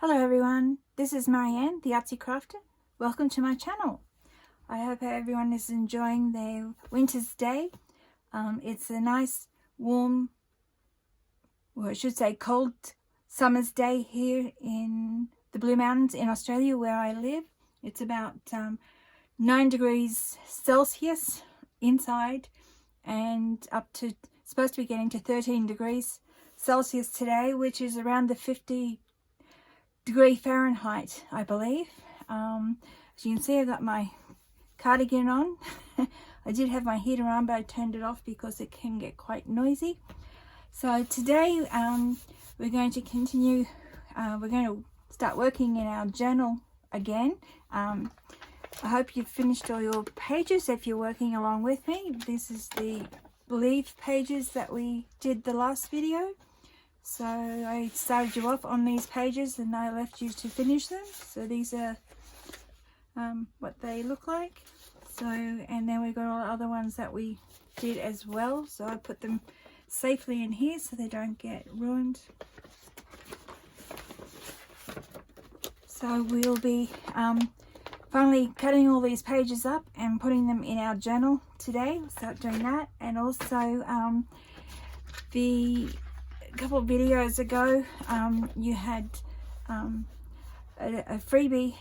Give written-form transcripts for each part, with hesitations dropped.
Hello everyone, this is Marianne, the Artsy Crafter. Welcome to my channel. I hope everyone is enjoying their winter's day. It's a nice, warm, or I should say cold summer's day here in the Blue Mountains in Australia where I live. It's about 9 degrees Celsius inside and up to, supposed to be getting to 13 degrees Celsius today, which is around the 50 degree Fahrenheit, I believe. As you can see, I got my cardigan on. I did have my heater on, but I turned it off because it can get quite noisy. So today we're going to continue, we're going to start working in our journal again. I hope you've finished all your pages if you're working along with me. This is the leaf pages that we did the last video. So I started you off on these pages and I left you to finish them. So these are what they look like. So, and then we've got all the other ones that we did as well. So I put them safely in here so they don't get ruined. So we'll be finally cutting all these pages up and putting them in our journal today. We'll start doing that. And also a couple of videos ago you had a freebie,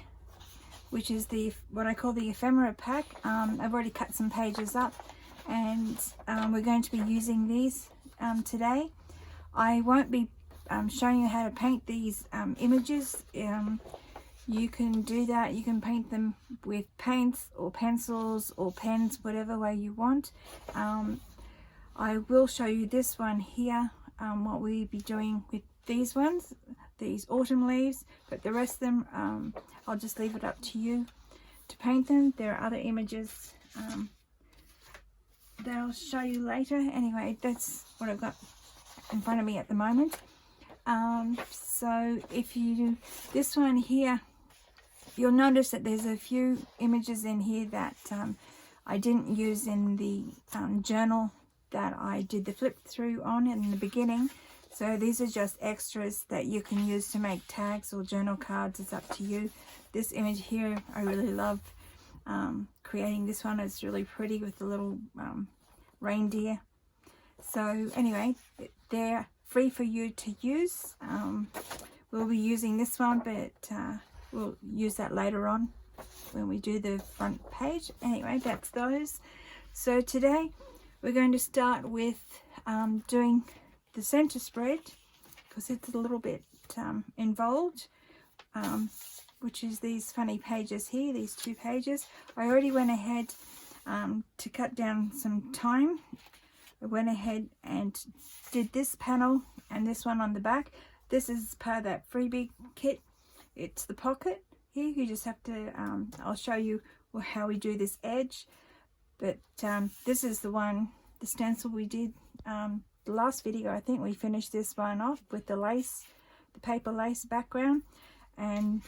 which is what I call the Ephemera pack. I've already cut some pages up and we're going to be using these today. I won't be showing you how to paint these images. You can do that, you can paint them with paints or pencils or pens, whatever way you want. I will show you this one here, what we'll be doing with these ones, these autumn leaves, but the rest of them I'll just leave it up to you to paint them. There are other images that I'll show you later. Anyway, that's what I've got in front of me at the moment. So if you do this one here, you'll notice that there's a few images in here that I didn't use in the journal that I did the flip through on in the beginning. So these are just extras that you can use to make tags or journal cards. It's up to you. This image here, I really love creating this one. It's really pretty with the little reindeer. So anyway, they're free for you to use. We'll be using this one, but we'll use that later on when we do the front page. Anyway, that's those. So today we're going to start with doing the center spread because it's a little bit involved, which is these funny pages here, these 2 pages. I already went ahead to cut down some time. I went ahead and did this panel and this one on the back. This is part of that freebie kit. It's the pocket here. You just have to, I'll show you how we do this edge. But this is the one, the stencil we did the last video. I think we finished this one off with the lace, the paper lace background. And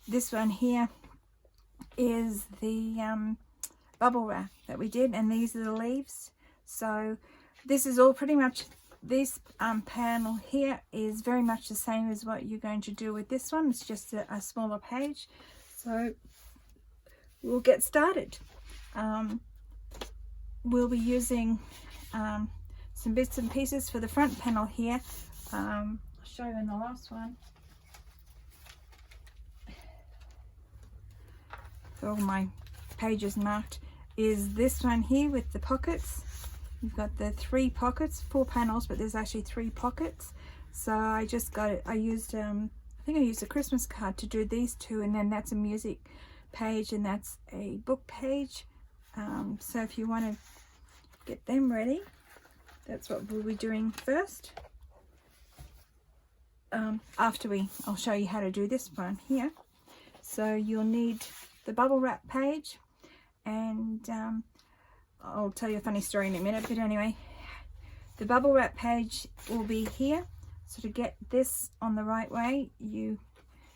this one here is the bubble wrap that we did, and these are the leaves. So this is all pretty much, this panel here is very much the same as what you're going to do with this one. It's just a smaller page. So we'll get started. We'll be using some bits and pieces for the front panel here. I'll show you in the last one. So all my pages marked is this one here with the pockets. You've got the 3 pockets, 4 panels, but there's actually 3 pockets. So I just got it, I used, I think I used a Christmas card to do these 2, and then that's a music page and that's a book page. So if you want to get them ready, that's what we'll be doing first. I'll show you how to do this one here. So you'll need the bubble wrap page, and I'll tell you a funny story in a minute, but anyway, the bubble wrap page will be here. So to get this on the right way, you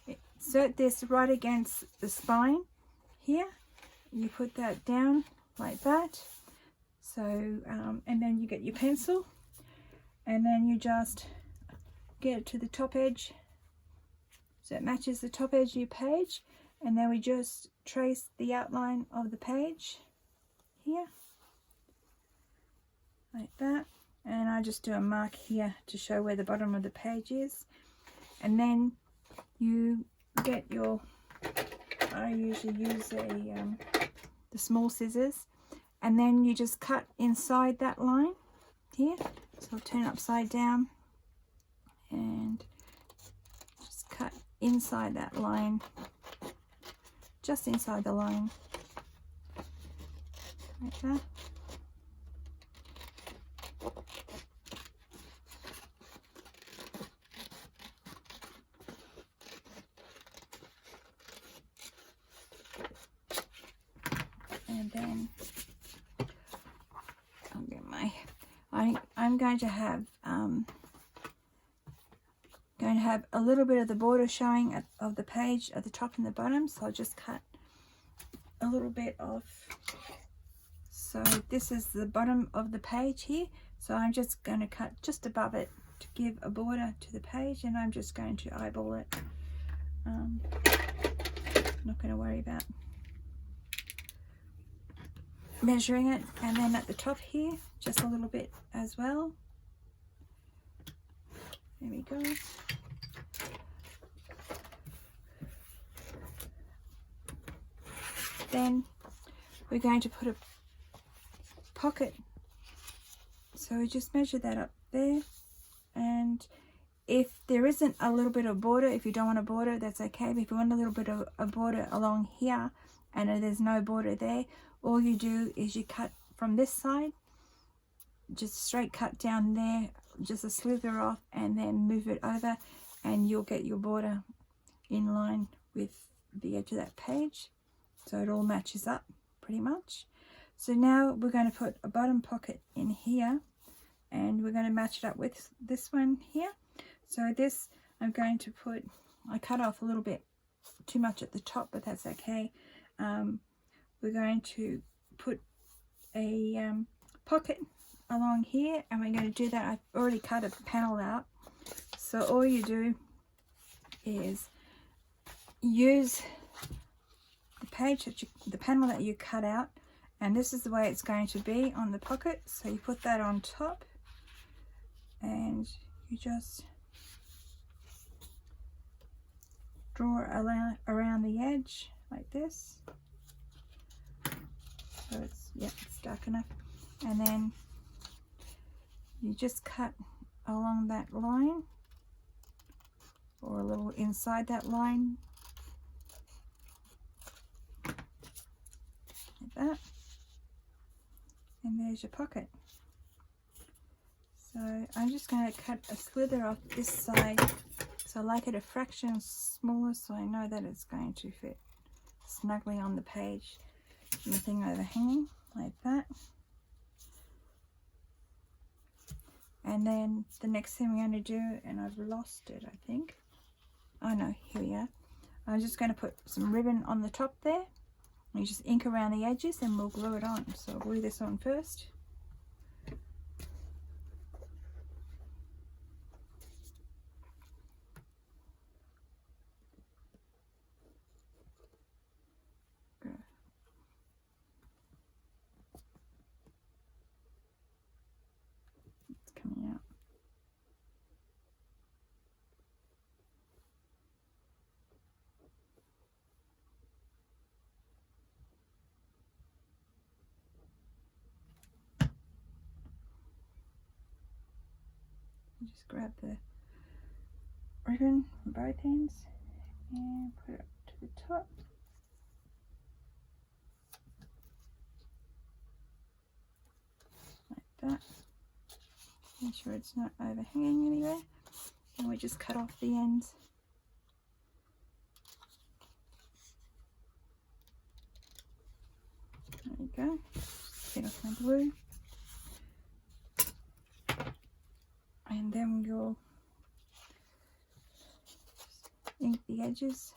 insert this right against the spine here. You put that down like that. So, and then you get your pencil, and then you just get it to the top edge so it matches the top edge of your page. And then we just trace the outline of the page here, like that. And I just do a mark here to show where the bottom of the page is. And then you get your, I usually use the small scissors, and then you just cut inside that line here. So I'll turn it upside down and just cut inside that line, just inside the line, like that. And then I'll get my, I'm going to have a little bit of the border showing of the page at the top and the bottom, so I'll just cut a little bit off. So this is the bottom of the page here, so I'm just going to cut just above it to give a border to the page, and I'm just going to eyeball it. Not going to worry about measuring it. And then at the top here, just a little bit as well. There we go. Then we're going to put a pocket, so we just measure that up there. And if there isn't a little bit of border, if you don't want a border, that's okay. But if you want a little bit of a border along here and there's no border there, all you do is you cut from this side, just straight cut down there, just a slither off, and then move it over, and you'll get your border in line with the edge of that page. So it all matches up pretty much. So now we're going to put a bottom pocket in here, and we're going to match it up with this one here. So this, I'm going to put, I cut off a little bit too much at the top, but that's okay. We're going to put a pocket along here, and we're going to do that. I've already cut a panel out, so all you do is use the page that the panel that you cut out, and this is the way it's going to be on the pocket. So you put that on top, and you just draw around the edge like this. So it's, yeah, it's dark enough. And then you just cut along that line, or a little inside that line, like that. And there's your pocket. So I'm just going to cut a slither off this side, so I like it a fraction smaller, so I know that it's going to fit snugly on the page. Nothing overhanging, like that. And then the next thing we're going to do, and I've lost it, I think. Oh no, here we are. I'm just going to put some ribbon on the top there. You just ink around the edges and we'll glue it on. So I'll glue this on first. Coming out. Just grab the ribbon from both ends and put it up to the top. Like that. Make sure it's not overhanging anywhere, and we just cut off the ends. There we go. Just get off my glue, and then we'll ink the edges.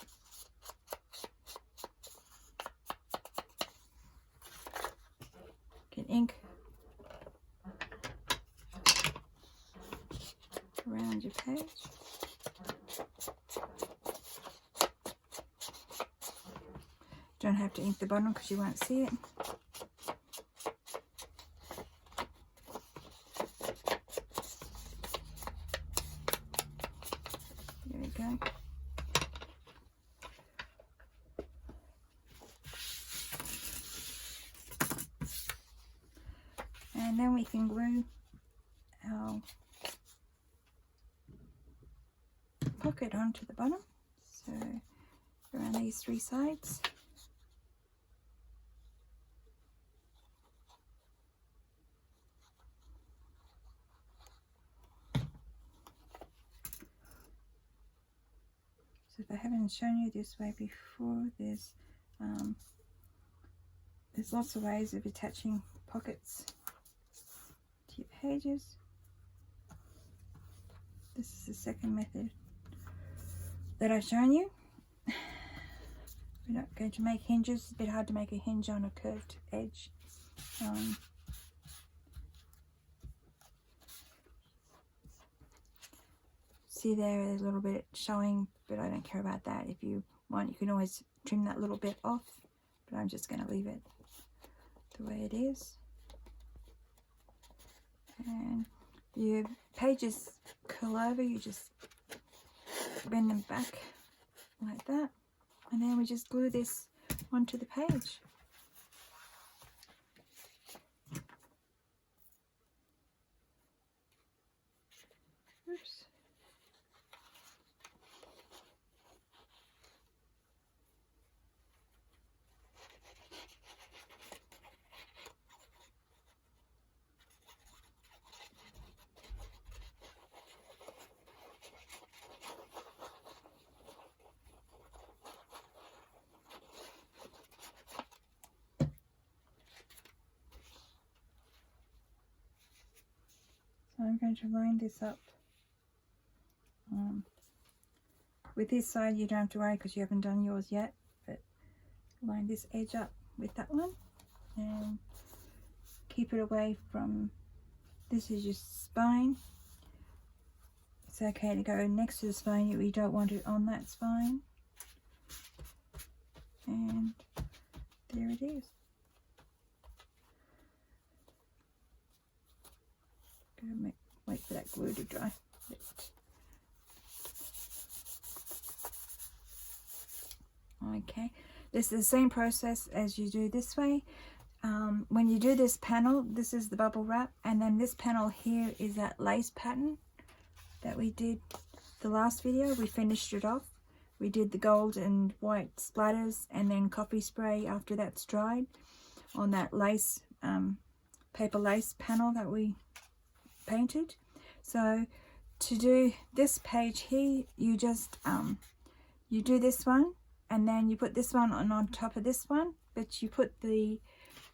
Get ink around your page. Don't have to ink the bottom because you won't see it. There we go. And then we can glue our pocket onto the bottom. So around these three sides. So if I haven't shown you this way before, there's lots of ways of attaching pockets to your pages. This is the second method that I've shown you. We're not going to make hinges. It's a bit hard to make a hinge on a curved edge. See there, there's a little bit showing, but I don't care about that. If you want, you can always trim that little bit off, but I'm just going to leave it the way it is. And your pages curl over, you just bend them back like that, and then we just glue this onto the page. Oops. So I'm going to line this up. With this side you don't have to worry because you haven't done yours yet, but line this edge up with that one and keep it away from, this is your spine. It's okay to go next to the spine, you don't want it on that spine. And there it is. Gotta wait for that glue to dry. Okay, this is the same process as you do this way. When you do this panel, this is the bubble wrap, and then this panel here is that lace pattern that we did the last video. We finished it off. We did the gold and white splatters and then coffee spray after that's dried on that lace, paper lace panel that we painted. So to do this page here, you just you do this one and then you put this one on top of this one, but you put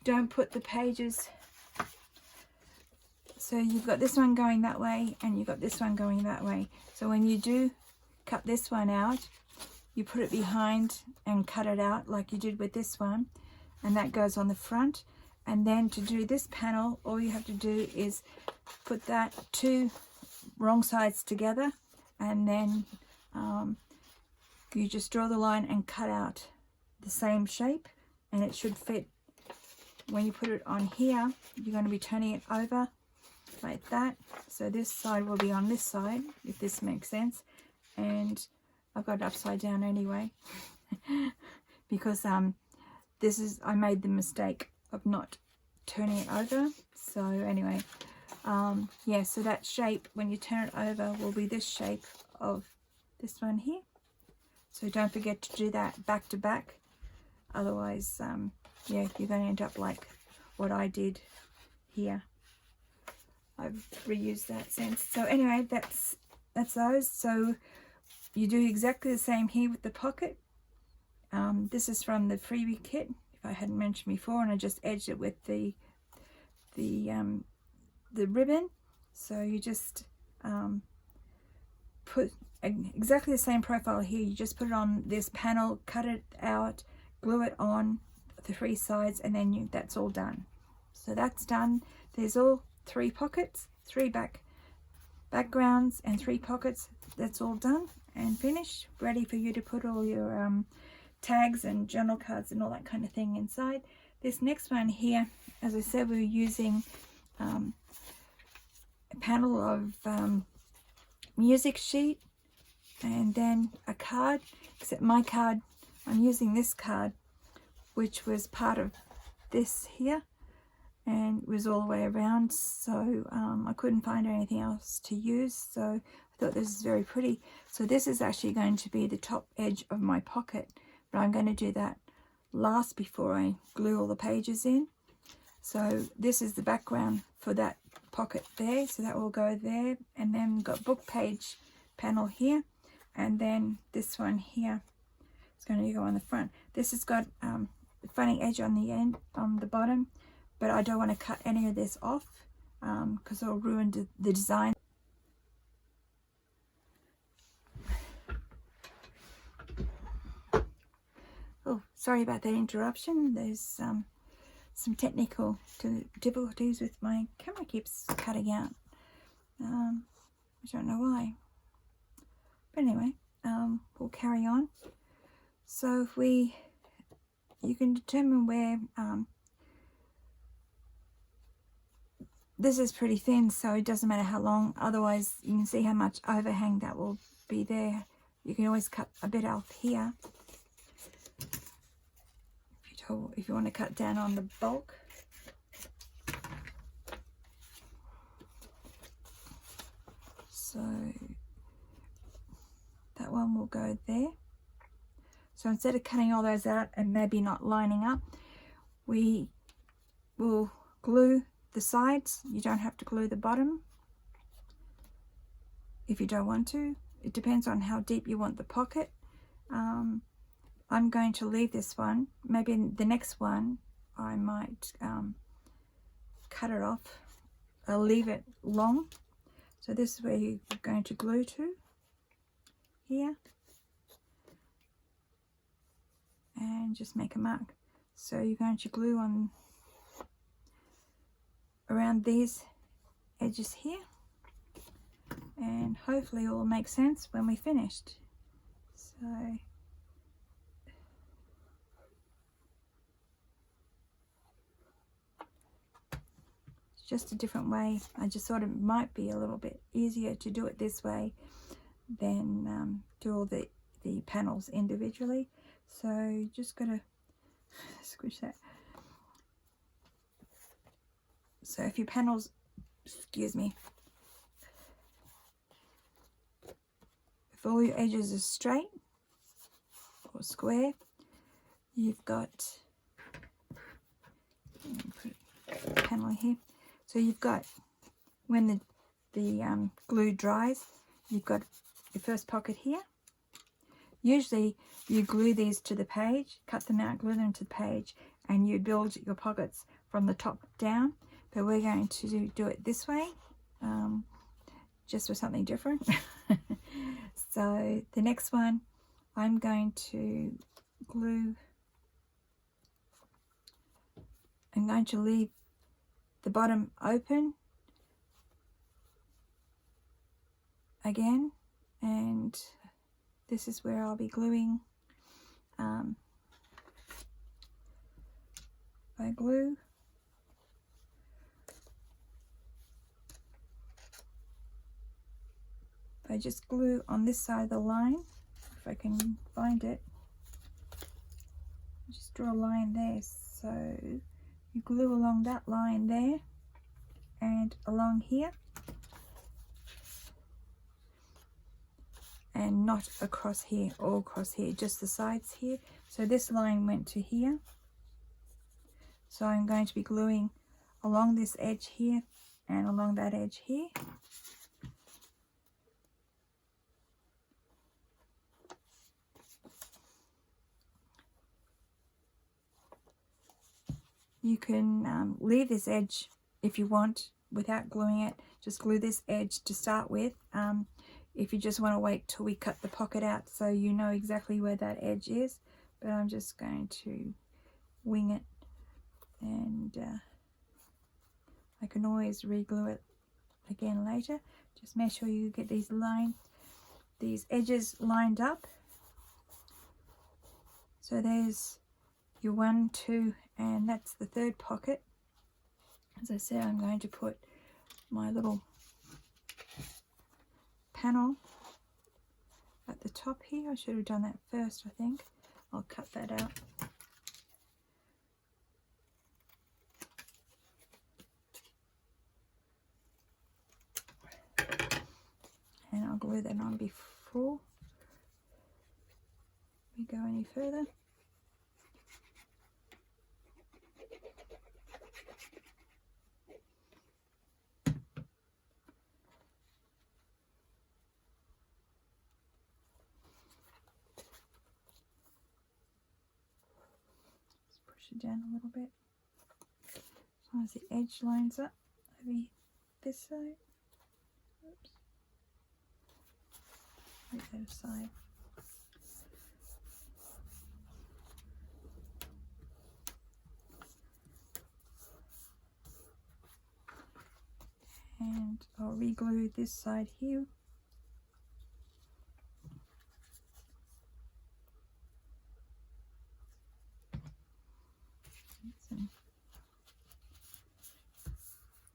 don't put the pages, so you've got this one going that way and you've got this one going that way. So when you do cut this one out, you put it behind and cut it out like you did with this one, and that goes on the front. And then to do this panel, all you have to do is put that two wrong sides together, and then you just draw the line and cut out the same shape, and it should fit. When you put it on here, you're going to be turning it over like that, so this side will be on this side, if this makes sense. And I've got it upside down anyway because I made the mistake of not turning it over. So anyway, yeah, so that shape when you turn it over will be this shape of this one here. So don't forget to do that back to back, otherwise yeah, you're going to end up like what I did here. I've reused that since. So anyway, that's those. So you do exactly the same here with the pocket. This is from the Freebie kit, if I hadn't mentioned before, and I just edged it with the ribbon. So you just put exactly the same profile here. You just put it on this panel, cut it out, glue it on the three sides, and then that's all done. So that's done. There's all three pockets, three backgrounds and three pockets. That's all done and finished, ready for you to put all your tags and journal cards and all that kind of thing inside. This next one here, as I said, we were using a panel of music sheet and then a card, except my card, I'm using this card, which was part of this here, and it was all the way around, so I couldn't find anything else to use, so I thought this is very pretty. So this is actually going to be the top edge of my pocket, but I'm going to do that last before I glue all the pages in. So this is the background for that pocket there, so that will go there, and then we've got book page panel here, and then this one here is going to go on the front. This has got the funny edge on the end, on the bottom, but I don't want to cut any of this off because it'll ruin the design. Oh, sorry about that interruption. There's some technical difficulties with my camera, keeps cutting out. I don't know why. But anyway, we'll carry on. So if you can determine where, this is pretty thin, so it doesn't matter how long, otherwise you can see how much overhang that will be there. You can always cut a bit off here if you want to cut down on the bulk. So that one will go there. So instead of cutting all those out and maybe not lining up, we will glue the sides. You don't have to glue the bottom if you don't want to. It depends on how deep you want the pocket. I'm going to leave this one. Maybe in the next one I might cut it off. I'll leave it long. So this is where you're going to glue to, here, and just make a mark. So you're going to glue on around these edges here, and hopefully it will make sense when we finished. So it's just a different way. I just thought it might be a little bit easier to do it this way than do all the panels individually. So just gotta squish that. So if your panels, excuse me, if all your edges are straight or square, you've got, put a panel here. So you've got, when the glue dries, you've got your first pocket here. Usually you glue these to the page, cut them out, glue them to the page, and you build your pockets from the top down. But we're going to do it this way, just for something different. So the next one, I'm going to glue, I'm going to leave the bottom open again, and this is where I'll be gluing by glue. I just glue on this side of the line, if I can find it. Just draw a line there, so you glue along that line there and along here, and not across here or across here, just the sides here. So this line went to here, so I'm going to be gluing along this edge here and along that edge here. You can leave this edge if you want without gluing it. Just glue this edge to start with. If you just want to wait till we cut the pocket out so you know exactly where that edge is. But I'm just going to wing it, and I can always re-glue it again later. Just make sure you get these edges lined up So there's your 1, 2, and that's the third pocket. As I said, I'm going to put my little panel at the top here. I should have done that first, I think. I'll cut that out. And I'll glue that on before we go any further. Just push it down a little bit as long as the edge lines up over this side. Oops. Put that aside. And I'll re-glue this side here.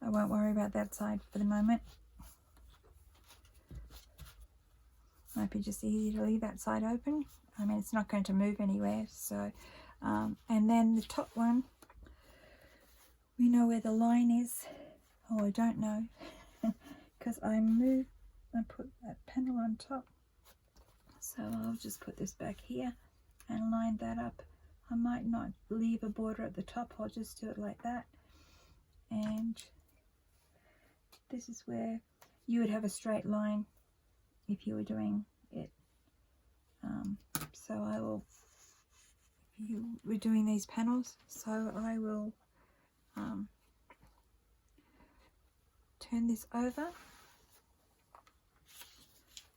I won't worry about that side for the moment. Might be just easy to leave that side open. I mean, it's not going to move anywhere. So, and then the top one, we know where the line is. Oh, I don't know, because I put that panel on top. So I'll just put this back here and line that up. I might not leave a border at the top. I'll just do it like that. And this is where you would have a straight line if you were doing it. So I will, if you were doing these panels, so I will turn this over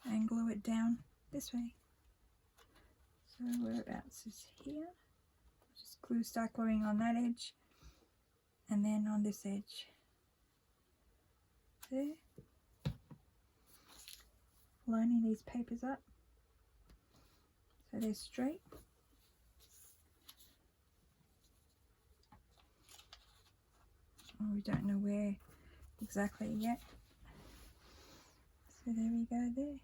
and glue it down this way. So whereabouts is here? Just start gluing on that edge and then on this edge. There. Lining these papers up so they're straight. Oh, we don't know where exactly yet. So there we go there.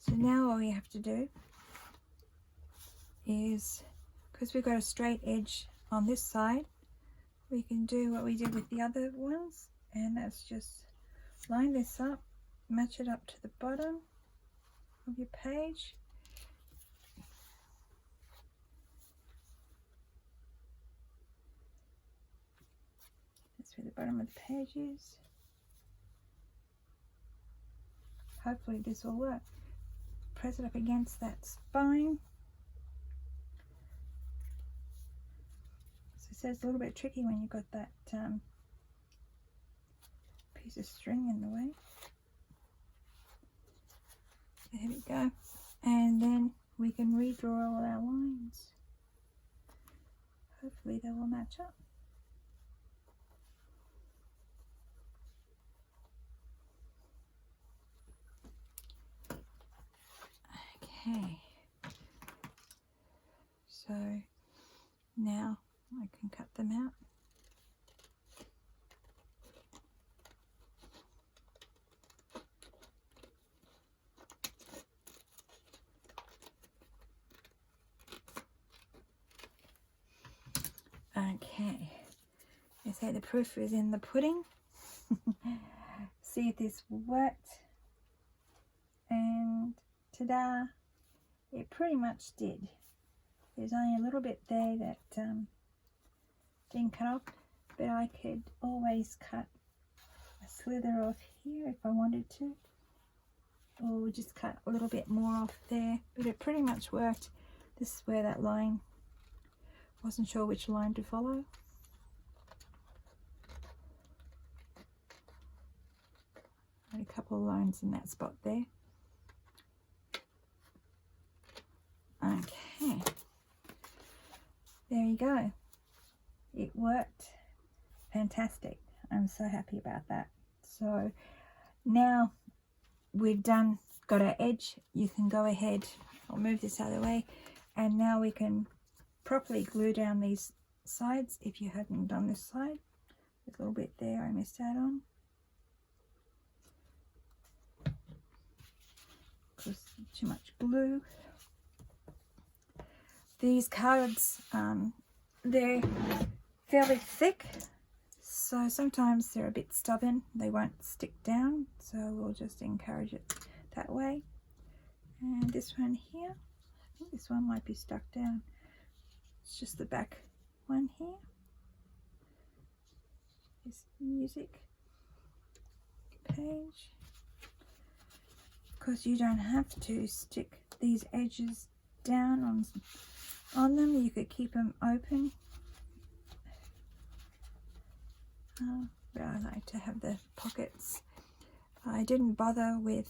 So now all we have to do is, because we've got a straight edge on this side, we can do what we did with the other ones, and that's just line this up, match it up to the bottom of your page. That's where the bottom of the page is. Hopefully this will work. Press it up against that spine. So it's a little bit tricky when you've got that piece of string in the way. There we go. And then we can redraw all our lines. Hopefully they will match up. Okay. So now I can cut them out. Okay, they say the proof is in the pudding. See if this worked. And ta-da, it pretty much did. There's only a little bit there that didn't cut off, but I could always cut a slither off here if I wanted to, or just cut a little bit more off there, but it pretty much worked. This is where that line, wasn't sure which line to follow. Had a couple of lines in that spot there. Okay, there you go. It worked. Fantastic. I'm so happy about that. So now we've got our edge. You can go ahead I'll move this out of the way, and now we can properly glue down these sides. If you hadn't done this side, there's a little bit there I missed out on because too much glue. These cards, they're fairly thick, so sometimes they're a bit stubborn, they won't stick down, so we'll just encourage it that way. And this one here, I think this one might be stuck down. It's just the back one here. This music page. Because you don't have to stick these edges down on them, you could keep them open. But I like to have the pockets. I didn't bother with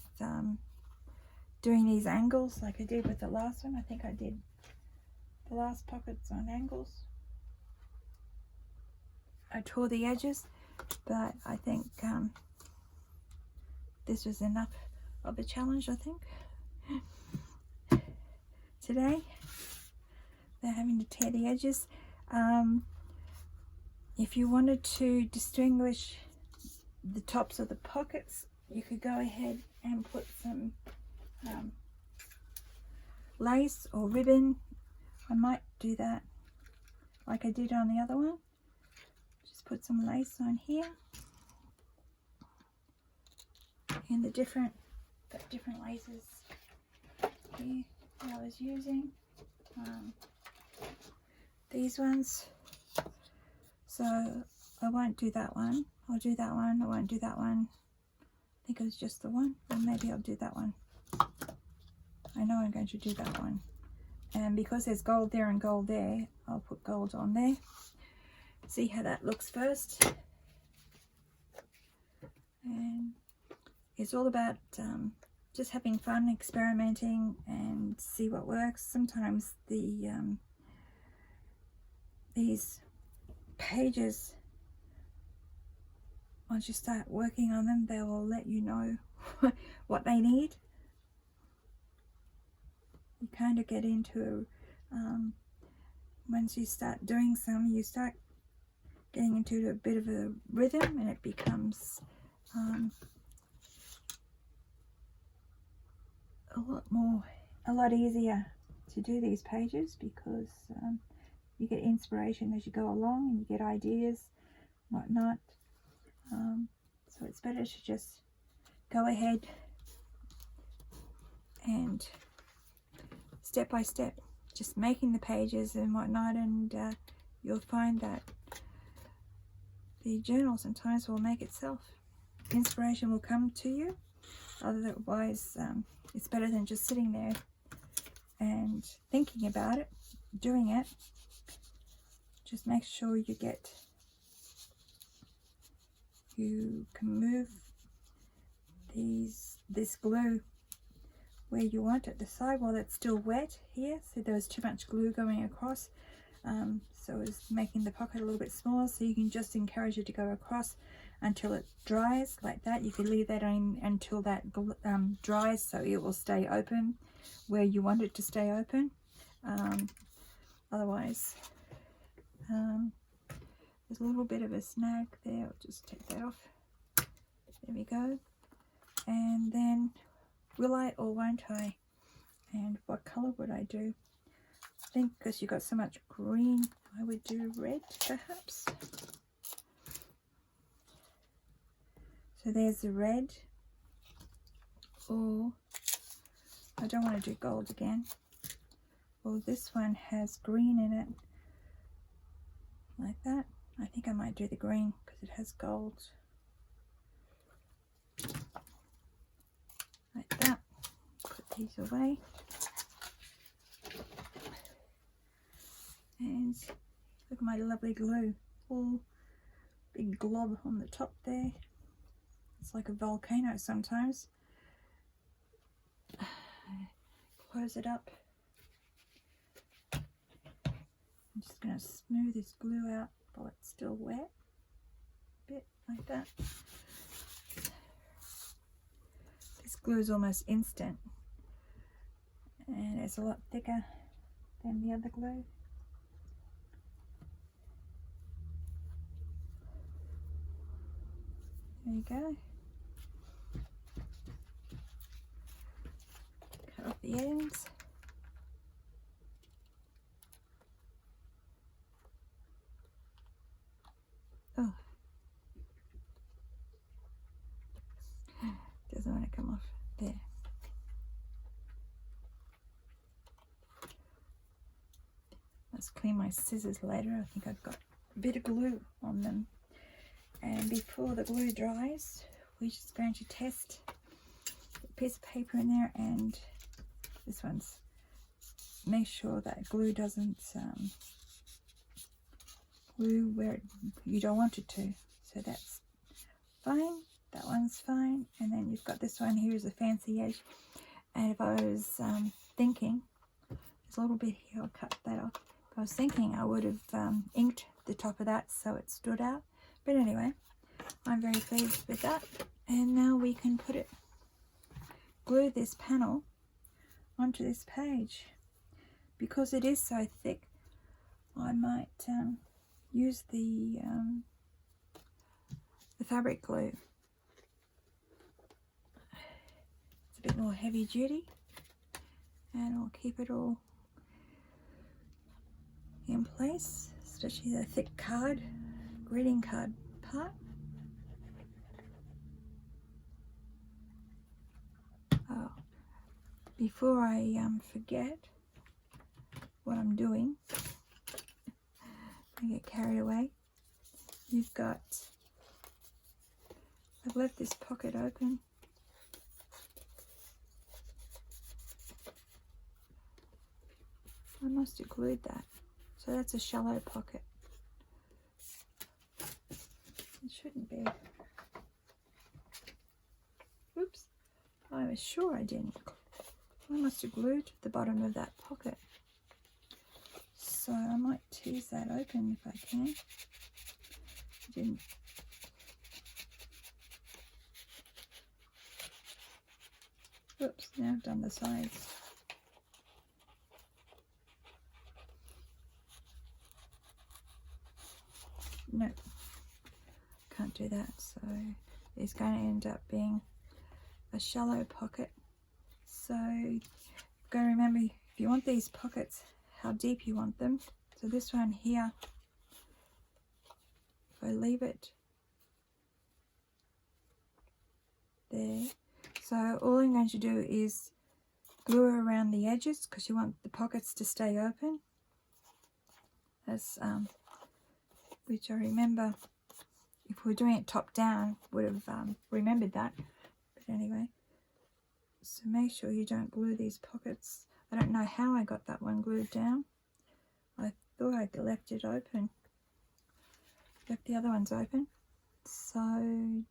doing these angles like I did with the last one. I think I did the last pockets on angles. I tore the edges, but I think this was enough of a challenge, I think. Today, they're having to tear the edges. If you wanted to distinguish the tops of the pockets, you could go ahead and put some lace or ribbon. I might do that like I did on the other one. Just put some lace on here, and the different laces here that I was using. These ones. So I won't do that one. I'll do that one. I won't do that one. I think it was just the one, or maybe I'll do that one. I know I'm going to do that one. And because there's gold there and gold there, I'll put gold on there. See how that looks first. And it's all about just having fun, experimenting, and see what works. Sometimes these pages, once you start working on them, they will let you know what they need. You kind of get into once you start doing some, you start getting into a bit of a rhythm, and it becomes a lot easier to do these pages, because you get inspiration as you go along, and you get ideas, whatnot. So it's better to just go ahead and step by step, just making the pages and whatnot, and you'll find that the journal sometimes will make itself. Inspiration will come to you. Otherwise, it's better than just sitting there and thinking about it, doing it. Just make sure you can move this glue where you want it. Decide while it's still wet here. So there was too much glue going across, so it's making the pocket a little bit smaller. So you can just encourage it to go across until it dries like that. You can leave that on until that dries, so it will stay open where you want it to stay open. Otherwise, there's a little bit of a snag there. I'll just take that off. There we go. And then, will I or won't I? And what color would I do? I think because you got so much green, I would do red perhaps. So there's the red. Or I don't want to do gold again. Well, this one has green in it, like that. I think I might do the green because it has gold. Like that. Put these away. And look at my lovely glue. All big glob on the top there. It's like a volcano sometimes. Close it up. I'm just going to smooth this glue out while it's still wet. A bit like that. This glue is almost instant. and it's a lot thicker than the other glue. There you go. Cut off the ends. Oh, doesn't want to come off there. Let's clean my scissors later. I think I've got a bit of glue on them. And before the glue dries, we're just going to test a piece of paper in there, and this one's, make sure that glue doesn't glue where you don't want it to. So that's fine, that one's fine. And then you've got this one here is a fancy edge. And if I was thinking, there's a little bit here, I'll cut that off. If I was thinking, I would have inked the top of that so it stood out. But anyway, I'm very pleased with that. And now we can put it, glue this panel onto this page. Because it is so thick, I might use the fabric glue. It's a bit more heavy duty, and I'll keep it all in place, especially the thick card, greeting card part. Oh, before I forget what I'm doing, I get carried away. You've got, I've left this pocket open. I must have glued that. So that's a shallow pocket. It shouldn't be. Oops. I was sure I didn't. I must have glued the bottom of that pocket. So I might tease that open if I can. I didn't. Oops, now I've done the sides. No, can't do that. So it's going to end up being a shallow pocket. So you've got to remember, if you want these pockets, how deep you want them. So this one here, if I leave it there, so all I'm going to do is glue around the edges because you want the pockets to stay open. That's which I remember, if we're doing it top down, would have remembered that. But anyway, so make sure you don't glue these pockets. I don't know how I got that one glued down. I thought I left it open. Left the other ones open. So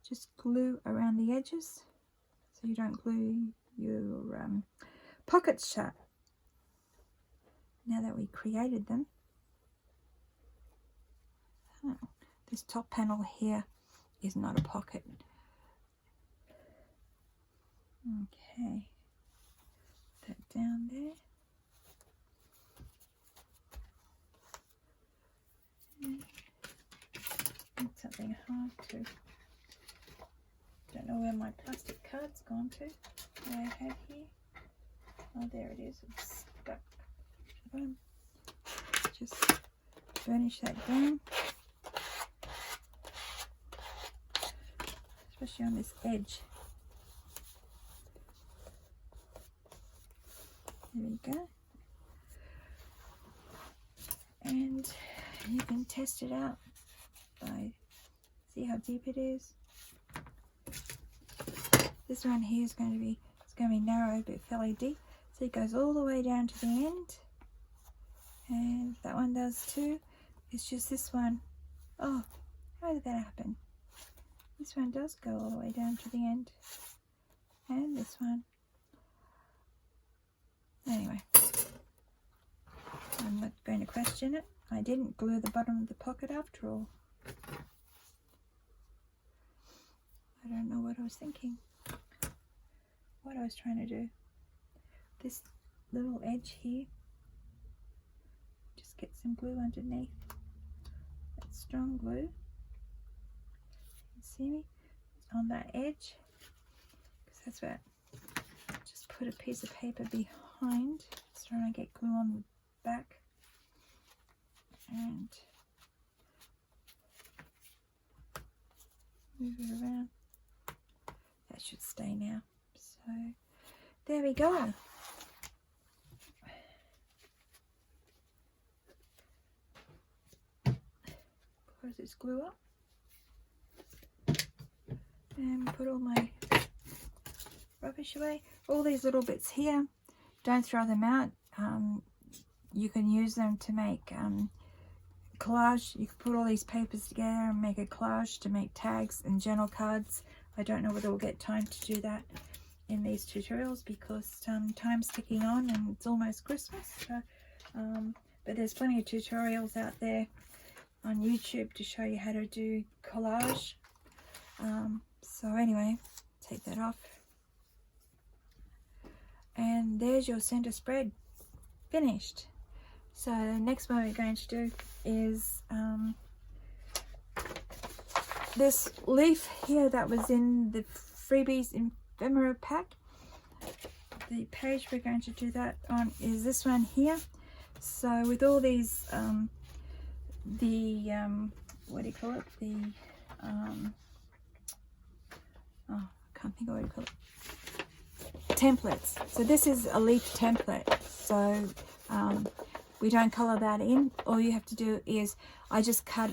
just glue around the edges so you don't glue your pockets shut. Now that we created them. Oh, this top panel here is not a pocket. Okay. Put that down there. Need something hard to. Don't know where my plastic card's gone to. That I had here. Oh, there it is. It's stuck. Just burnish that down. Especially on this edge. There we go. And you can test it out by see how deep it is. This one here is going to be, it's going to be narrow but fairly deep. So it goes all the way down to the end. And that one does too. It's just this one. Oh, how did that happen? This one does go all the way down to the end. And this one. Anyway, I'm not going to question it. I didn't glue the bottom of the pocket after all. I don't know what I was thinking. What I was trying to do. This little edge here. Just get some glue underneath. That strong glue. See me? On that edge. Because that's where, just put a piece of paper behind so I don't get glue on the back. And move it around. That should stay now. So there we go. Close this glue up. And put all my rubbish away. All these little bits here, don't throw them out. You can use them to make collage. You can put all these papers together and make a collage to make tags and journal cards. I don't know whether we'll get time to do that in these tutorials because time's ticking on and it's almost Christmas. So, but there's plenty of tutorials out there on YouTube to show you how to do collage. So anyway, take that off. And there's your center spread finished. So the next one we're going to do is this leaf here that was in the Freebies Ephemera pack. The page we're going to do that on is this one here. So with all these, what do you call it? The, oh, I can't think of what you call it. Templates. So this is a leaf template. So we don't color that in. All you have to do is, I just cut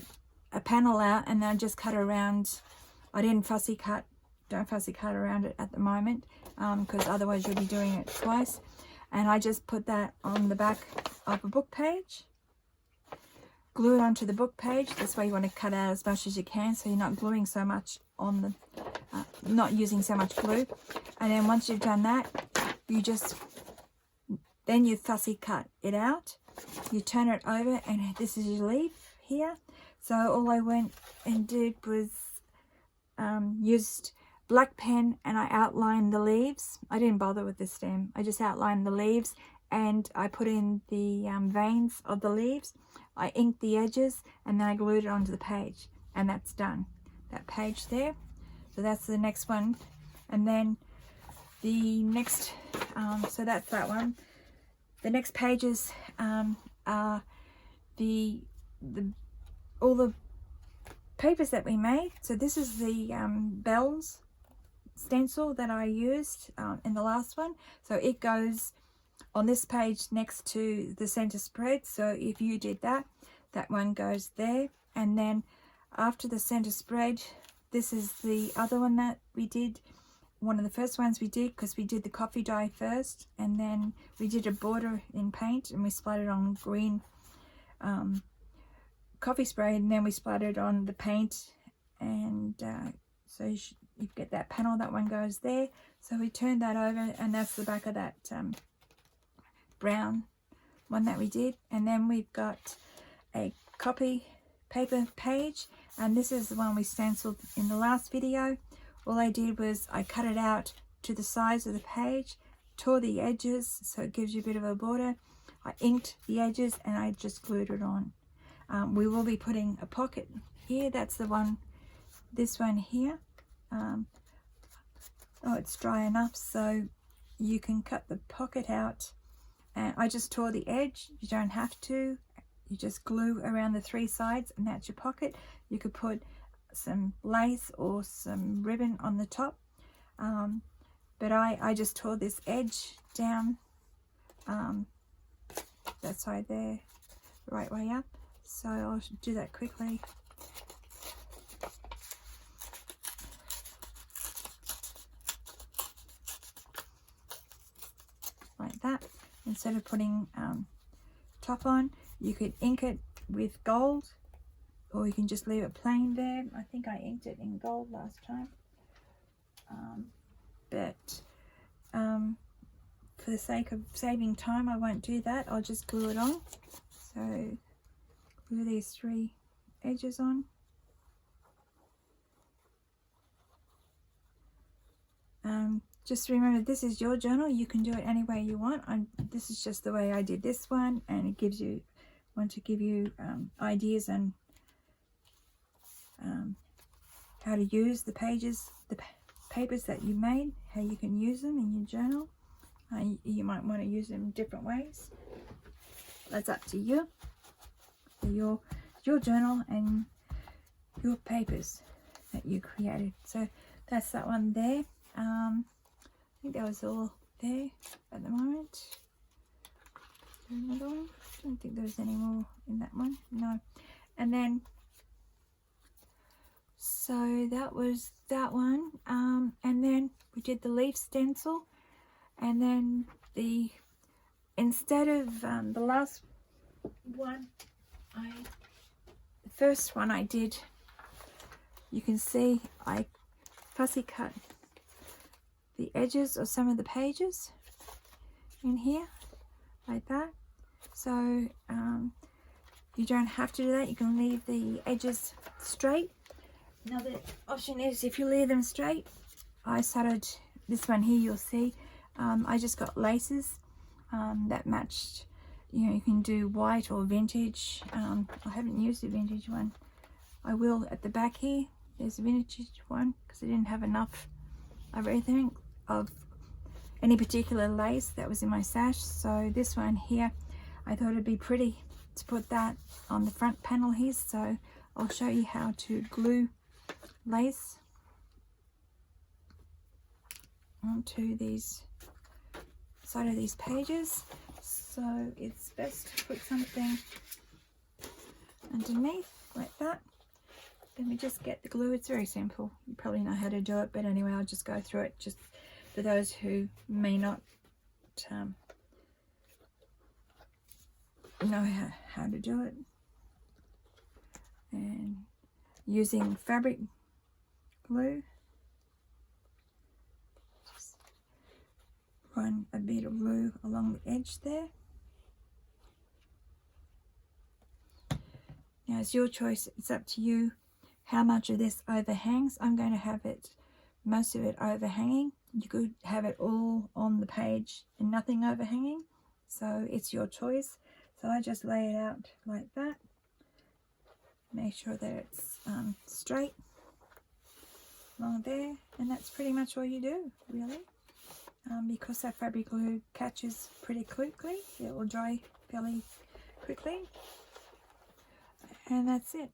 a panel out and then I just cut around. I didn't fussy cut, don't fussy cut around it at the moment because otherwise you'll be doing it twice. And I just put that on the back of a book page, glue it onto the book page. This way you want to cut out as much as you can so you're not gluing so much on the, not using so much glue. And then once you've done that, you just, then you fussy cut it out. You turn it over and this is your leaf here. So all I went and did was used black pen and I outlined the leaves. I didn't bother with the stem. I just outlined the leaves and I put in the veins of the leaves. I inked the edges and then I glued it onto the page and that's done. That page there. So that's the next one. And then the next, so that's that one. The next pages are all the papers that we made. So this is the bells stencil that I used in the last one. So it goes on this page next to the center spread. So if you did that, that one goes there. And then after the center spread, this is the other one that we did. One of the first ones we did because we did the coffee dye first, and then we did a border in paint and we splattered on green coffee spray, and then we splattered on the paint, and so you get that panel. That one goes there. So we turned that over and that's the back of that brown one that we did. And then we've got a copy paper page, and this is the one we stenciled in the last video. All I did was I cut it out to the size of the page, tore the edges so it gives you a bit of a border. I inked the edges and I just glued it on. We will be putting a pocket here. That's the one, this one here. Oh, it's dry enough so you can cut the pocket out. And I just tore the edge. You don't have to. You just glue around the three sides and that's your pocket. You could put some lace or some ribbon on the top, but I just tore this edge down that side there the right way up. So I'll do that quickly. Like that. Instead of putting top on, you could ink it with gold, or you can just leave it plain there. I think I inked it in gold last time. But for the sake of saving time, I won't do that. I'll just glue it on. So glue these three edges on. just remember, this is your journal. You can do it any way you want. This is just the way I did this one, and it gives you, want to give you ideas and how to use the pages, the papers that you made, how you can use them in your journal. You might want to use them different ways. That's up to you. Your journal and your papers that you created. So that's that one there. I think that was all there at the moment. Is there another one? I don't think there was any more in that one. No. And then, so that was that one. And then we did the leaf stencil. And then instead of the last one, the first one I did, you can see I fussy cut the edges of some of the pages in here like that. So you don't have to do that. You can leave the edges straight. Another option is if you leave them straight, I started this one here, you'll see I just got laces that matched. You know, you can do white or vintage. I haven't used the vintage one. I will at the back here. There's a vintage one because I didn't have enough of everything, of any particular lace that was in my stash. So this one here, I thought it'd be pretty to put that on the front panel here. So I'll show you how to glue lace onto these side of these pages. So it's best to put something underneath like that. Then we just get the glue. It's very simple. You probably know how to do it, but anyway, I'll just go through it just for those who may not know how to do it. And using fabric glue, just run a bit of glue along the edge there. Now it's your choice. It's up to you how much of this overhangs. I'm going to have it, most of it overhanging. You could have it all on the page and nothing overhanging. So it's your choice. So I just lay it out like that. Make sure that it's straight along there. And that's pretty much all you do, really. Because that fabric glue catches pretty quickly. It will dry fairly quickly. And that's it.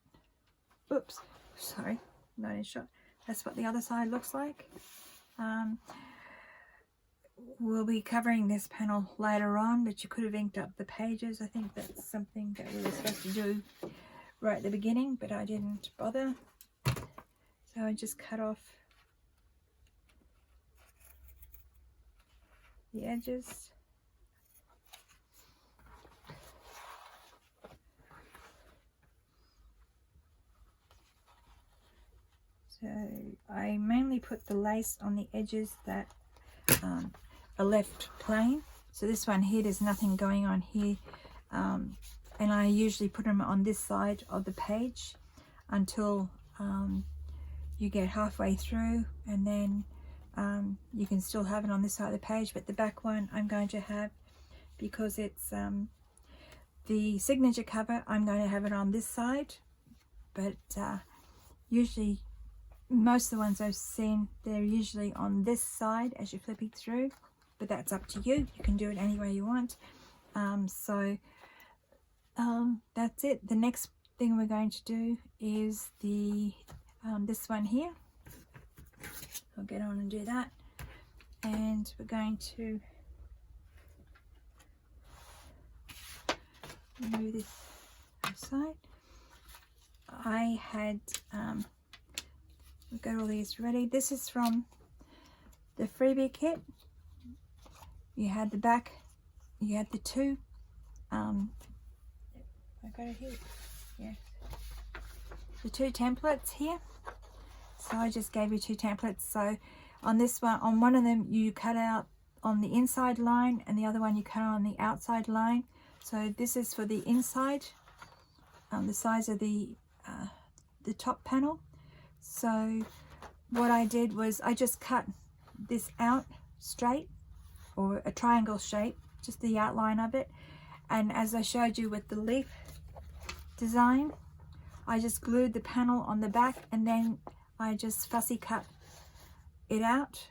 Oops, sorry, not in shot. That's what the other side looks like. We'll be covering this panel later on, but you could have inked up the pages. I think that's something that we were supposed to do right at the beginning, but I didn't bother. So I just cut off the edges. So I mainly put the lace on the edges that are left plain. So this one here, there's nothing going on here. And I usually put them on this side of the page until you get halfway through, and then you can still have it on this side of the page. But the back one I'm going to have, because it's the signature cover, I'm going to have it on this side. But usually most of the ones I've seen, they're usually on this side as you're flipping through, but that's up to you. You can do it any way you want. That's it. The next thing we're going to do is the this one here. I'll get on and do that, and we're going to remove this outside. I had we've got all these ready. This is from the Freebie kit. You had the back, you had the two, I got it here, yeah, the two templates here. So I just gave you two templates. So on this one, on one of them you cut out on the inside line, and the other one you cut on the outside line. So this is for the inside, the size of the top panel. So what I did was I just cut this out straight or a triangle shape, just the outline of it. And as I showed you with the leaf design, I just glued the panel on the back and then I just fussy cut it out.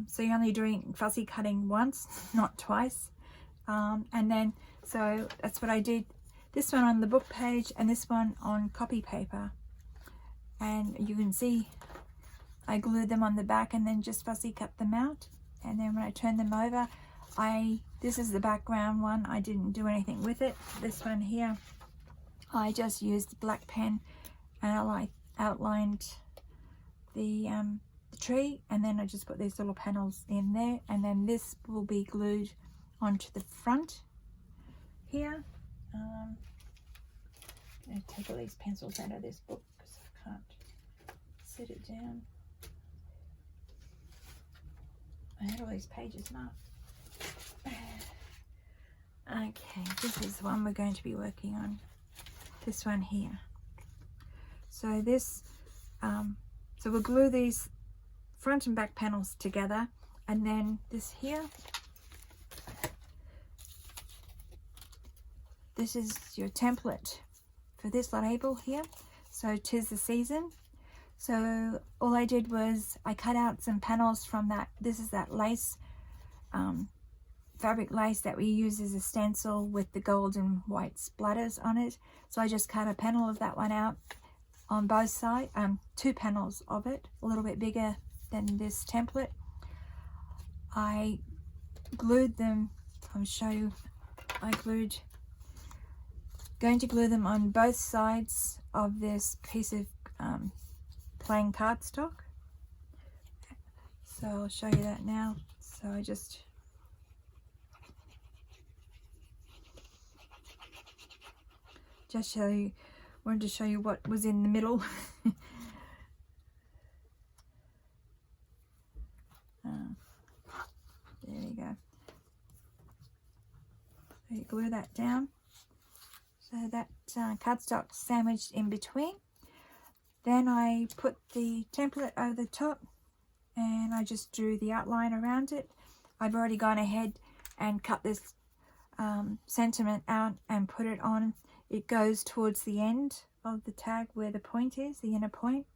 So you're only doing fussy cutting once, not twice. And then, so that's what I did. This one on the book page and this one on copy paper. And you can see I glued them on the back and then just fussy cut them out. And then when I turn them over, this is the background one. I didn't do anything with it. This one here, I just used black pen and I outlined the tree, and then I just put these little panels in there, and then this will be glued onto the front here. I'm going to take all these pencils out of this book because I can't set it down. I had all these pages marked. Okay, this is the one we're going to be working on. This one here. So this, so we'll glue these front and back panels together, and then this here, this is your template for this label here. So 'tis the season. So all I did was I cut out some panels from that. This is that lace, fabric lace that we use as a stencil with the gold and white splatters on it. So I just cut a panel of that one out on both sides, 2 panels of it, a little bit bigger than this template. I glued them, I'll show you, going to glue them on both sides of this piece of plain cardstock. So I'll show you that now. So I just wanted to show you what was in the middle. There you go. So you glue that down. So that cardstock sandwiched in between. Then I put the template over the top and I just drew the outline around it. I've already gone ahead and cut this sentiment out and put it on. It goes towards the end of the tag where the point is, the inner point,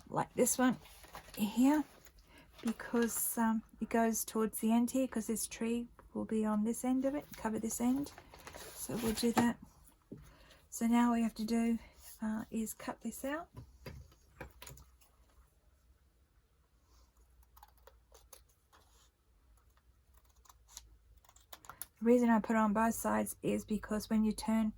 like this one here, because it goes towards the end here because this tree will be on this end of it, cover this end. So we'll do that. So now all we have to do is cut this out. The reason I put it on both sides is because when you turn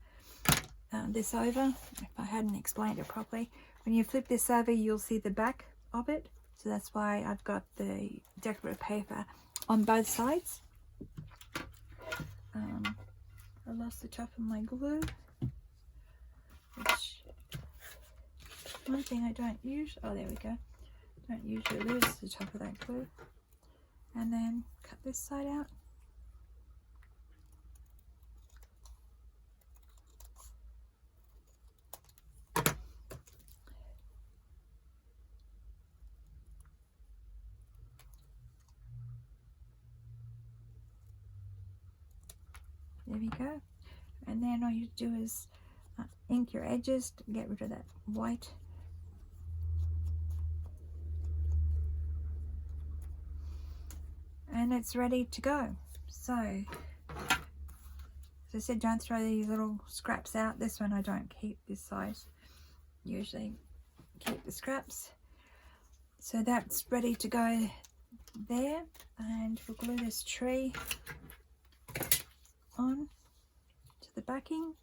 this over, if I hadn't explained it properly, when you flip this over you'll see the back of it. So that's why I've got the decorative paper on both sides. I lost the top of my glue, which one thing I don't use, oh there we go, don't usually lose the top of that glue. And then cut this side out. There we go. And then all you do is ink your edges to get rid of that white. And it's ready to go. So, as I said, don't throw these little scraps out. This one I don't keep, this size. Usually keep the scraps. So that's ready to go there. And we'll glue this tree on to the backing.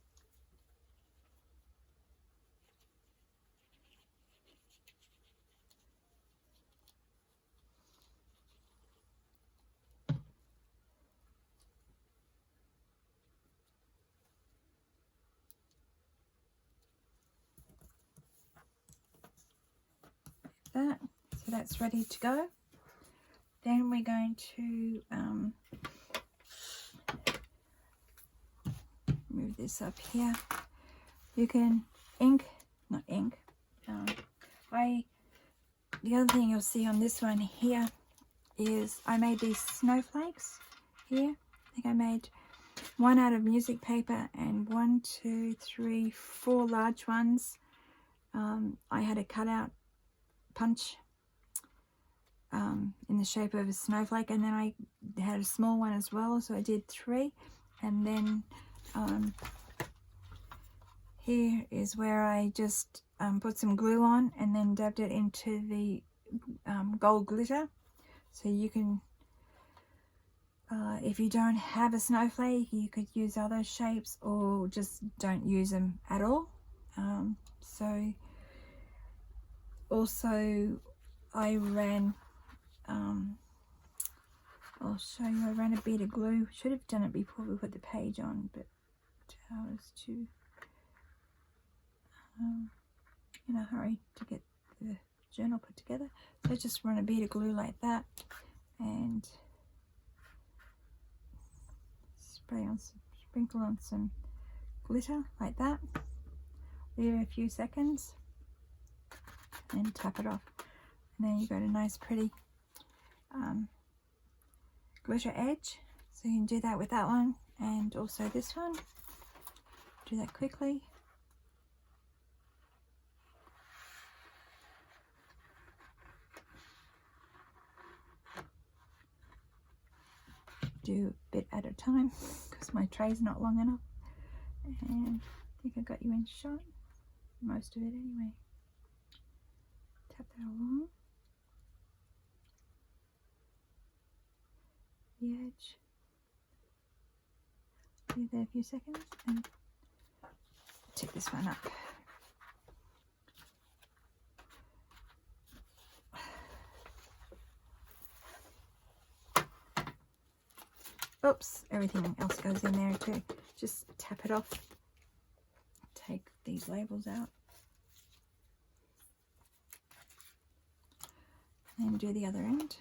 That, so that's ready to go. Then we're going to move this up here. You can not ink. The other thing you'll see on this one here is I made these snowflakes here. I think I made one out of music paper and 1, 2, 3, 4 large ones. I had a cutout punch in the shape of a snowflake, and then I had a small one as well, so I did 3. And then here is where I just put some glue on and then dabbed it into the gold glitter. So you can, if you don't have a snowflake, you could use other shapes or just don't use them at all. So also I ran, I'll show you, I ran a bit of glue. Should have done it before we put the page on, but I was too in a hurry to get the journal put together. So I just run a bit of glue like that and sprinkle on some glitter like that. Leave it a few seconds and tap it off. And then you got a nice pretty glitter edge. So you can do that with that one and also this one. Do that quickly. Do a bit at a time because my tray's not long enough. And I think I got you in shot, most of it anyway. Tap that along the edge. Leave there a few seconds and tip this one up. Oops, everything else goes in there too. Just tap it off. Take these labels out. And do the other end.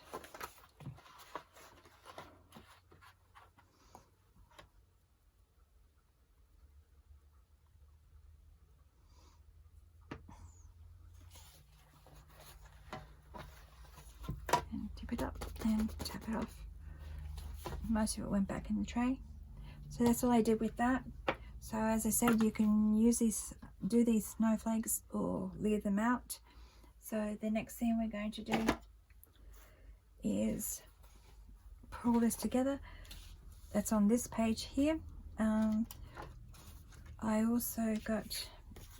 And tip it up and tap it off. Most of it went back in the tray. So that's all I did with that. So as I said, you can use these, do these snowflakes or leave them out. So the next thing we're going to do is put all this together. That's on this page here. I also got,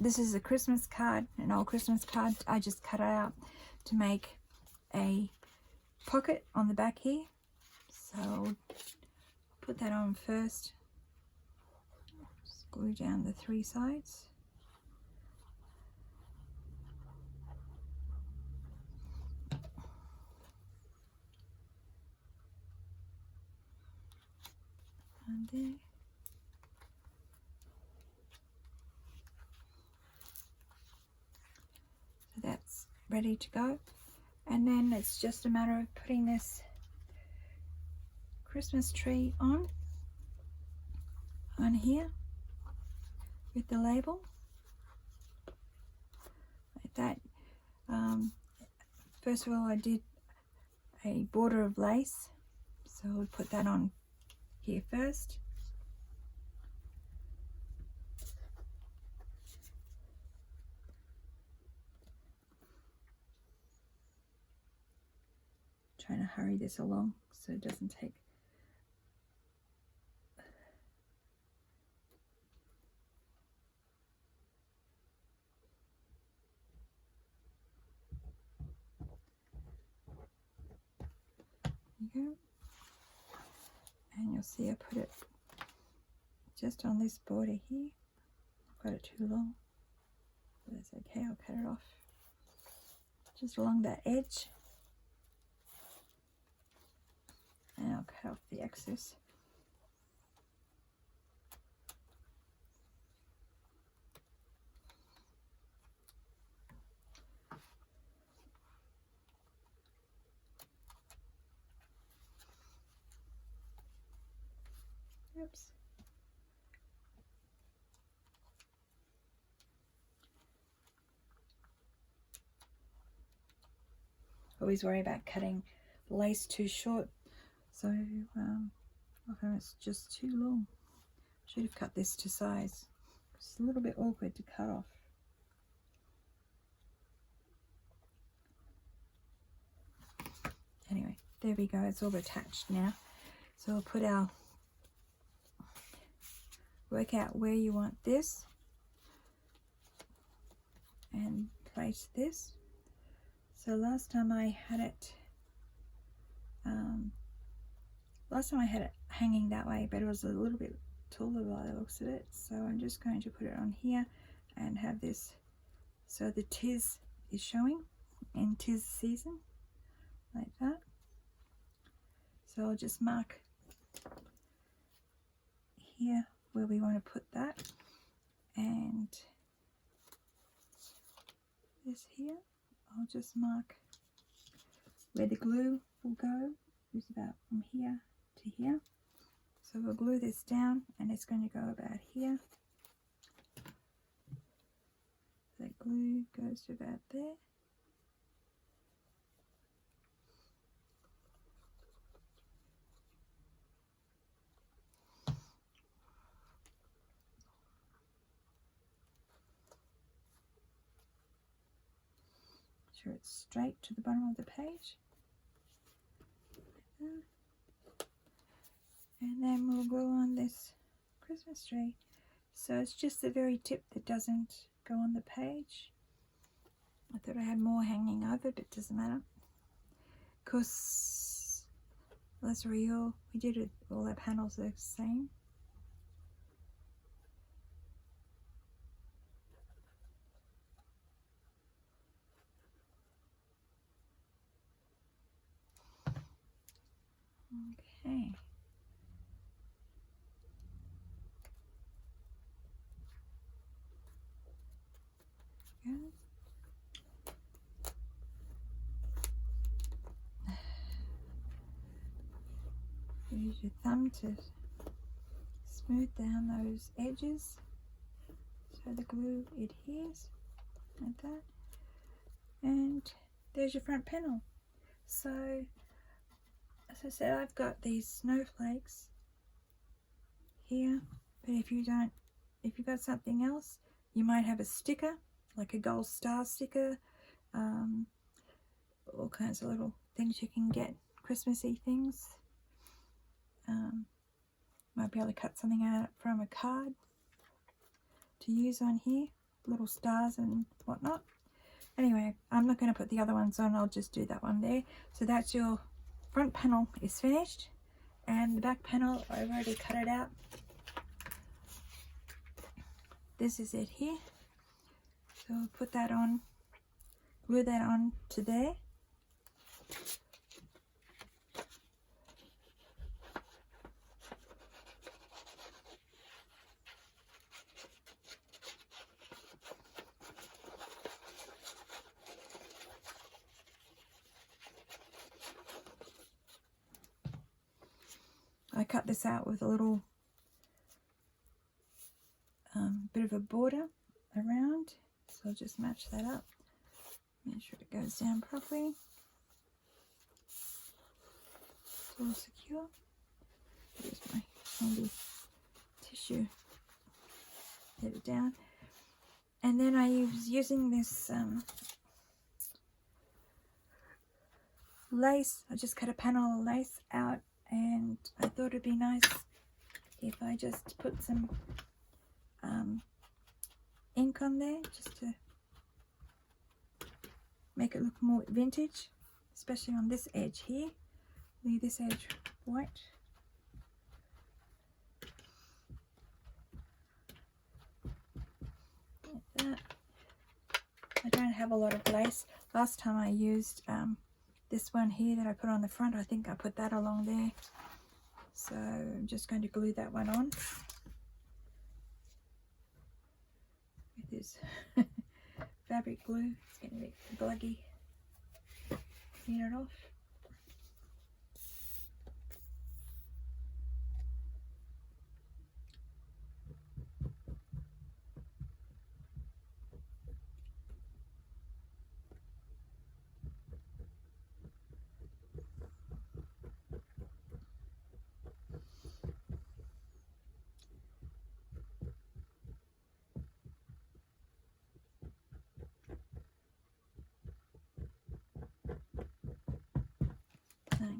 this is a Christmas card, an old Christmas card. I just cut it out to make a pocket on the back here. So I'll put that on first. Just glue down the 3 sides. And there. So that's ready to go. And then it's just a matter of putting this Christmas tree on here with the label like that. First of all, I did a border of lace, so I'll put that on here first. Trying to hurry this along so it doesn't take go. And you'll see I put it just on this border here. I've got it too long, but that's okay, I'll cut it off just along that edge, and I'll cut off the excess. Oops. Always worry about cutting lace too short, so it's just too long. Should have cut this to size. It's a little bit awkward to cut off. Anyway, there we go, it's all attached now. So we'll put our, work out where you want this and place this. So last time I had it hanging that way, but it was a little bit taller by the looks of it. So I'm just going to put it on here and have this so the tis is showing in tis season, like that. So I'll just mark here where we want to put that, and this here I'll just mark where the glue will go, which is about from here to here. So we'll glue this down and it's going to go about here. That glue goes to about there. Sure it's straight to the bottom of the page. And then we'll glue on this Christmas tree. So it's just the very tip that doesn't go on the page. I thought I had more hanging over, but it doesn't matter. Because that's real. We did it, all our panels are the same. Okay. Good. Use your thumb to smooth down those edges so the glue adheres like that. And there's your front panel. So as I said, I've got these snowflakes here, but if you've got something else, you might have a sticker, like a gold star sticker, all kinds of little things you can get, Christmassy things. Might be able to cut something out from a card to use on here, little stars and whatnot. Anyway, I'm not going to put the other ones on, I'll just do that one there. So that's your front panel is finished, and the back panel, I've already cut it out. This is it here. So we'll put that on, glue that on to there. I cut this out with a little bit of a border around, so I'll just match that up, make sure it goes down properly. It's all secure. Here's my handy tissue, get it down. And then I was using this lace. I just cut a panel of lace out, and I thought it'd be nice if I just put some ink on there, just to make it look more vintage, especially on this edge here. Leave this edge white. Like that. I don't have a lot of lace. Last time I used this one here that I put on the front, I think I put that along there. So I'm just going to glue that one on with this fabric glue. It's getting a bit gluggy. Clean it off.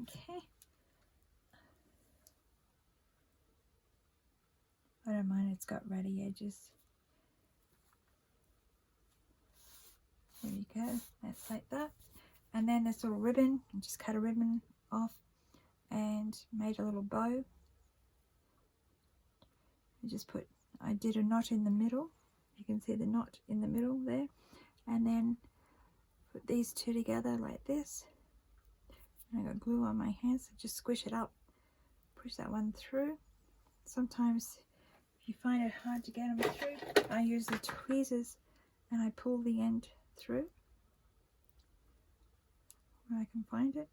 Okay. I don't mind, it's got ratty edges. There you go, that's like that. And then this little ribbon, I just cut a ribbon off and made a little bow. I did a knot in the middle. You can see the knot in the middle there. And then put these two together like this. And I got glue on my hands, so just squish it up. Push that one through. Sometimes if you find it hard to get them through, I use the tweezers and I pull the end through where I can find it.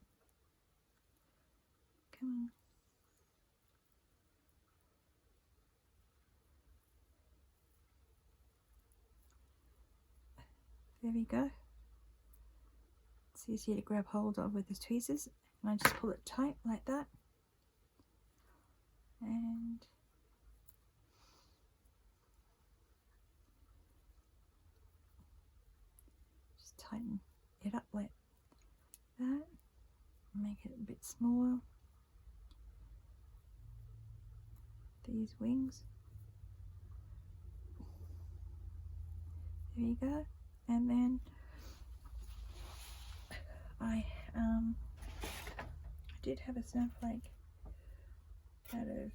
Come on. There we go. It's easier to grab hold of with the tweezers, and I just pull it tight like that. And just tighten it up like that. Make it a bit smaller. These wings. There you go. And then I did have a snowflake out of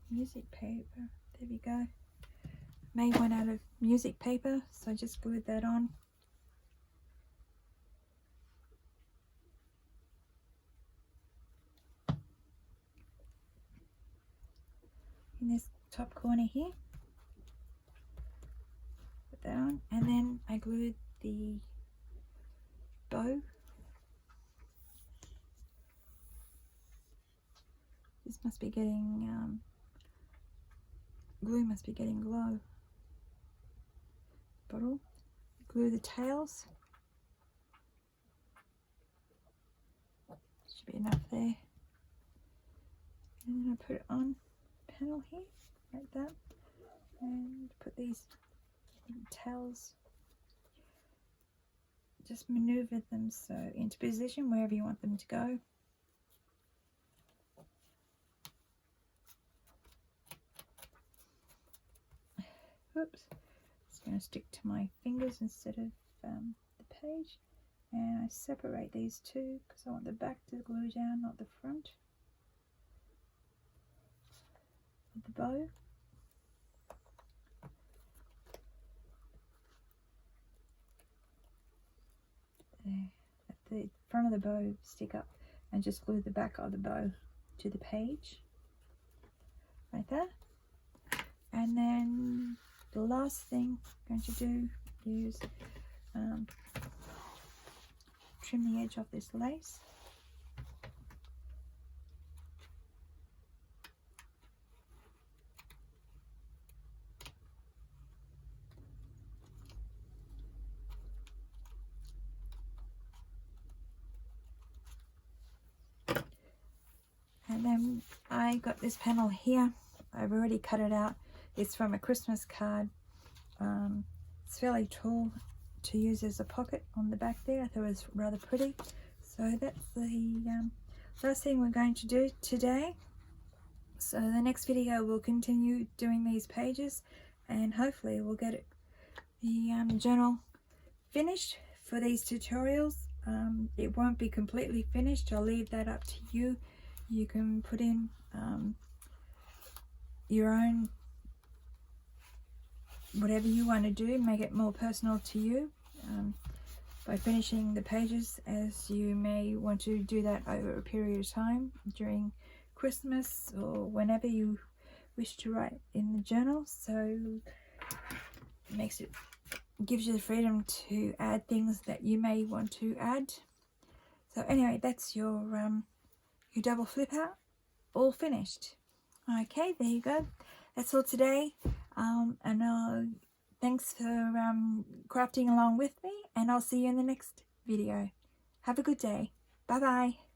music paper. There we go. Made one out of music paper, so I just glued that on. In this top corner here. Put that on, and then I glued the bow. This must be getting glue must be getting low. Bottle. Glue the tails. Should be enough there. And then I put it on the panel here, like that, and put these tails. Just maneuver them so into position wherever you want them to go. Oops, it's going to stick to my fingers instead of the page. And I separate these two because I want the back to glue down, not the front of the bow. There, at the front of the bow, stick up and just glue the back of the bow to the page, like that. And then the last thing I'm going to do is trim the edge of this lace. And then I got this panel here. I've already cut it out. It's from a Christmas card. It's fairly tall to use as a pocket on the back there. I thought it was rather pretty. So that's the last thing we're going to do today. So the next video we'll continue doing these pages, and hopefully we'll get the journal finished for these tutorials. It won't be completely finished. I'll leave that up to you. You can put in your own, whatever you want to do, make it more personal to you by finishing the pages, as you may want to do that over a period of time during Christmas or whenever you wish to write in the journal. So it gives you the freedom to add things that you may want to add. So anyway, that's your double flip out all finished. Okay, there you go. That's all today. And thanks for crafting along with me, and I'll see you in the next video. Have a good day. Bye bye.